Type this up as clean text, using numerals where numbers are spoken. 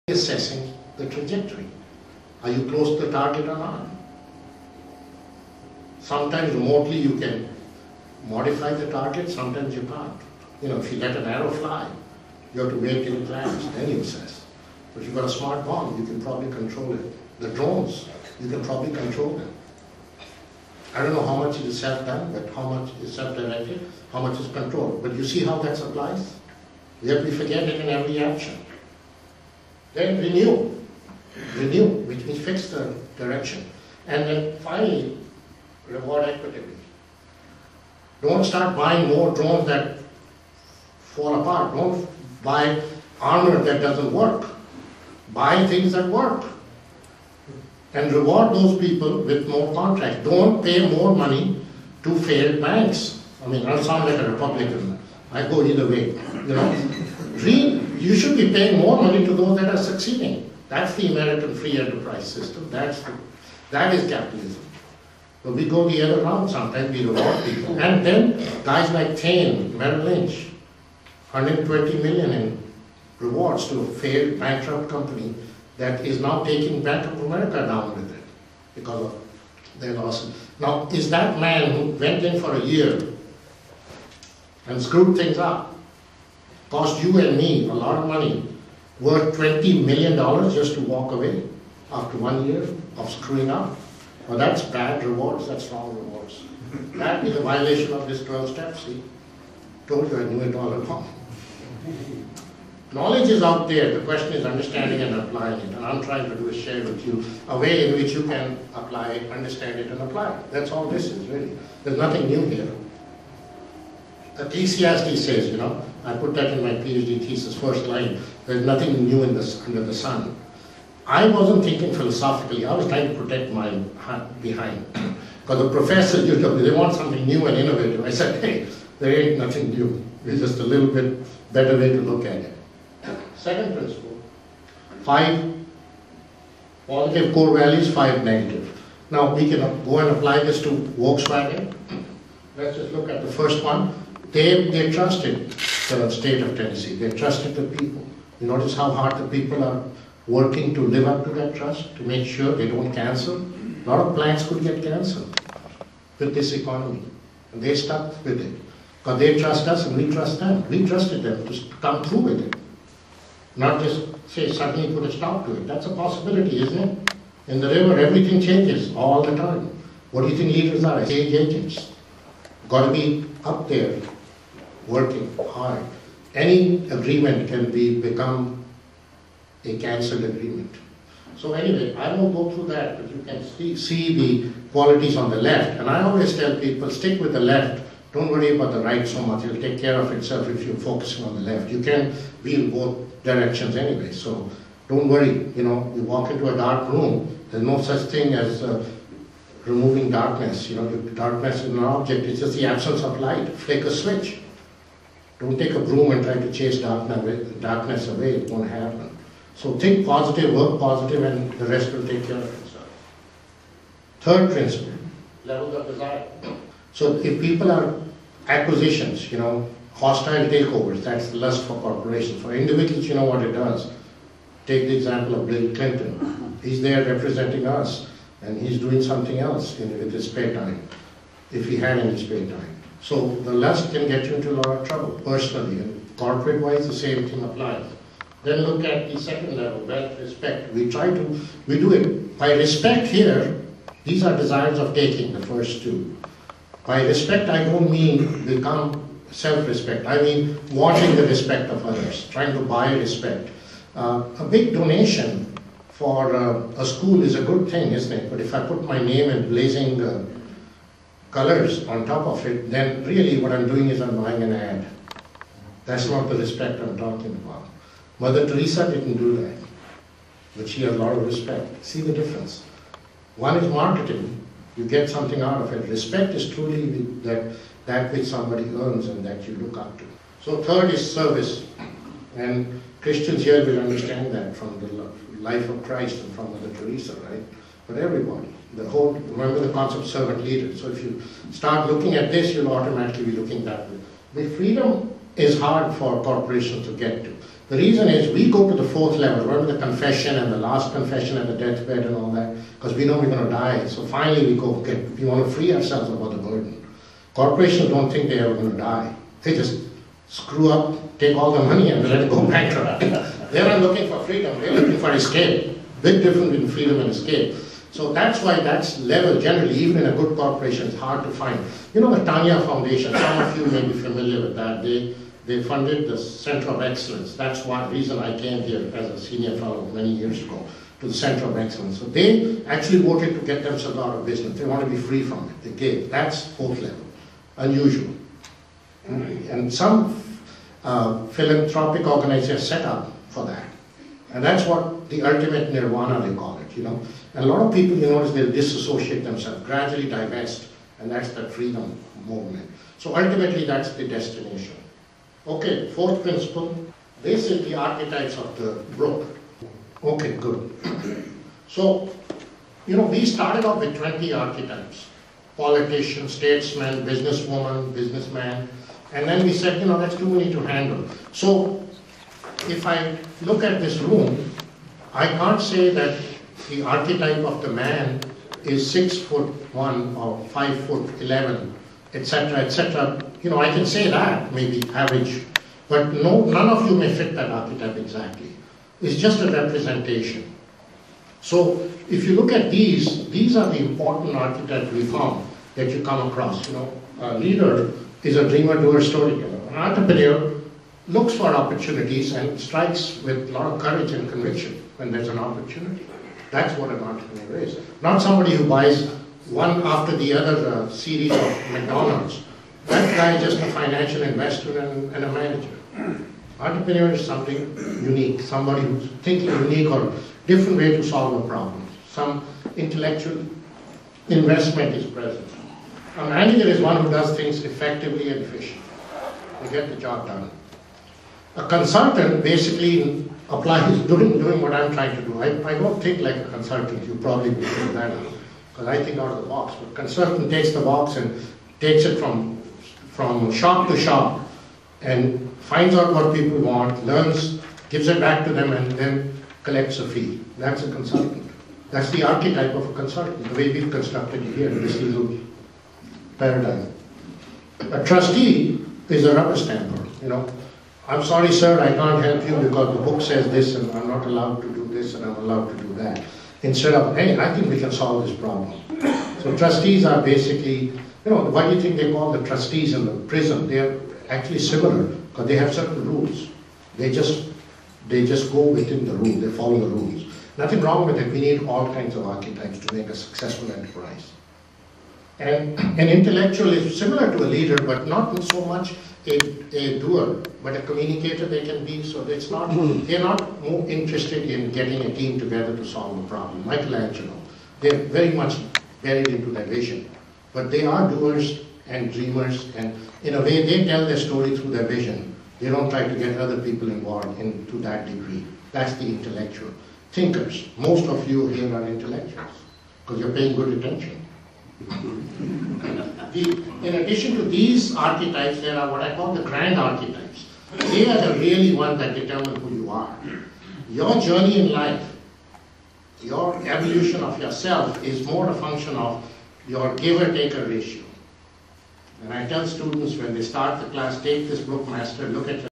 assessing the trajectory. Are you close to the target or not? Sometimes remotely you can modify the target, sometimes you can't. You know, if you let an arrow fly, you have to wait till it lands, then you assess. But if you've got a smart bomb, you can probably control it. The drones, you can probably control them. I don't know how much it is self-done, but how much is self-directed, how much is controlled. But you see how that applies? Yet we forget it in every action. Then renew, which means fix the direction. And then finally, reward equitably. Don't start buying more drones that fall apart. Don't buy armor that doesn't work. Buy things that work. And reward those people with more contracts. Don't pay more money to failed banks. I mean, I'll sound like a Republican. I go either way, you know. You should be paying more money to those that are succeeding. That's the American free enterprise system. That is capitalism. But we go the other round sometimes, we reward people. And then guys like Thain, Merrill Lynch, 120 million in rewards to a failed bankrupt company that is now taking Bank of America down with it because of their losses. Now, is that man who went in for a year and screwed things up, cost you and me a lot of money, worth $20 million just to walk away after 1 year of screwing up? Well, that's bad rewards, that's wrong rewards. That is a violation of this 12 steps, see? Told you I knew it all along. Knowledge is out there, the question is understanding and applying it. And I'm trying to do is share with you a way in which you can apply it, understand it, and apply it. That's all this is, really. There's nothing new here. Ecclesiastes says, you know, I put that in my PhD thesis, first line, there's nothing new under the sun. I wasn't thinking philosophically, I was trying to protect my behind. Because the professors, they want something new and innovative. I said, hey, there ain't nothing new. It's just a little bit better way to look at it. Second principle, 5 positive core values, 5 negative. Now we can go and apply this to Volkswagen. Let's just look at the first one. They trusted the state of Tennessee. They trusted the people. You notice how hard the people are working to live up to that trust, to make sure they don't cancel. A lot of plants could get canceled with this economy. And they stuck with it. Because they trust us and we trust them. We trusted them to come through with it. Not just say suddenly put a stop to it. That's a possibility, isn't it? In the river, everything changes all the time. What do you think leaders are? Change agents. Got to be up there, working hard. Any agreement can become a cancelled agreement. So anyway, I won't go through that, but you can see the qualities on the left. And I always tell people, stick with the left. Don't worry about the right so much. It'll take care of itself if you're focusing on the left. You can be in both directions anyway. So don't worry. You know, you walk into a dark room, there's no such thing as removing darkness. You know, darkness is an object. It's just the absence of light. Flick a switch. Don't take a broom and try to chase darkness away. It won't happen. So think positive, work positive, and the rest will take care of itself. Third principle, levels of desire. So if people are acquisitions, you know, hostile takeovers, that's the lust for corporations. For individuals, you know what it does. Take the example of Bill Clinton. He's there representing us, and he's doing something else with his spare time, if he had any spare time. So the lust can get you into a lot of trouble, personally, and corporate-wise, the same thing applies. Then look at the second level, wealth, respect. We do it. By respect here, these are desires of taking, the first two. By respect, I don't mean become self-respect. I mean wanting the respect of others, trying to buy respect. A big donation for a school is a good thing, isn't it? But if I put my name in blazing colors on top of it, then really what I'm doing is I'm buying an ad. That's not the respect I'm talking about. Mother Teresa didn't do that, but she has a lot of respect. See the difference? One is marketing. You get something out of it. Respect is truly that which somebody earns and that you look up to. So third is service. And Christians here will understand that from the life of Christ and from Mother Teresa, right? But everybody. Remember the concept of servant leader. So if you start looking at this, you'll automatically be looking that way. The freedom is hard for corporations to get to. The reason is we go to the fourth level, remember the confession and the last confession at the deathbed and all that, because we know we're going to die. So finally we want to free ourselves about the burden. Corporations don't think they're ever going to die. They just screw up, take all the money and let it go bankrupt. They're not looking for freedom, they're looking for escape. Big difference between freedom and escape. So that's why that's level generally, even in a good corporation, it's hard to find. You know the Tanya Foundation, some of you may be familiar with that. They funded the Center of Excellence. That's one reason I came here as a senior fellow many years ago, to the Center of Excellence. So they actually voted to get themselves out of business. They want to be free from it. They gave. That's fourth level. Unusual. And some philanthropic organizations set up for that. And that's what the ultimate nirvana, they call it, you know. And a lot of people, you notice, they'll disassociate themselves, gradually divest, and that's the freedom movement. So ultimately, that's the destination. Okay, fourth principle, basically archetypes of the brook. Okay, good. So, you know, we started off with 20 archetypes. Politician, statesman, businesswoman, businessman. And then we said, you know, that's too many to handle. So, if I look at this room, I can't say that the archetype of the man is 6'1" or 5'11", etc., etc. You know, I can say that, maybe average, but no, none of you may fit that archetype exactly. It's just a representation. So, if you look at these are the important archetypes we found that you come across. You know, a leader is a dreamer, doer, storyteller. An entrepreneur looks for opportunities and strikes with a lot of courage and conviction when there's an opportunity. That's what an entrepreneur is. Not somebody who buys one after the other series of McDonald's. That guy is just a financial investor and a manager. Entrepreneur is something unique, somebody who's thinking unique or different way to solve a problem. Some intellectual investment is present. A manager is one who does things effectively and efficiently. They get the job done. A consultant basically applies, doing what I'm trying to do. I don't think like a consultant, you probably will figure that out, because I think out of the box. But consultant takes the box and takes it from shop to shop and finds out what people want, learns, gives it back to them, and then collects a fee. That's a consultant. That's the archetype of a consultant, the way we've constructed it here in this little paradigm. A trustee is a rubber stamper, you know. I'm sorry, sir, I can't help you because the book says this and I'm not allowed to do this and I'm allowed to do that. Instead of, hey, I think we can solve this problem. So trustees are basically, you know, why do you think they call the trustees in the prison? They're actually similar because they have certain rules. They just go within the rule, they follow the rules. Nothing wrong with it. We need all kinds of archetypes to make a successful enterprise. And an intellectual is similar to a leader, but not so much a doer, but a communicator they can be. So it's not, they're not more interested in getting a team together to solve a problem. Michelangelo, they're very much buried into their vision. But they are doers and dreamers, and in a way they tell their story through their vision. They don't try to get other people involved to that degree. That's the intellectual. Thinkers, most of you here are intellectuals, because you're paying good attention. In addition to these archetypes, there are what I call the grand archetypes. They are the really ones that determine who you are. Your journey in life, your evolution of yourself is more a function of your giver-taker ratio. And I tell students when they start the class, take this book, master, look at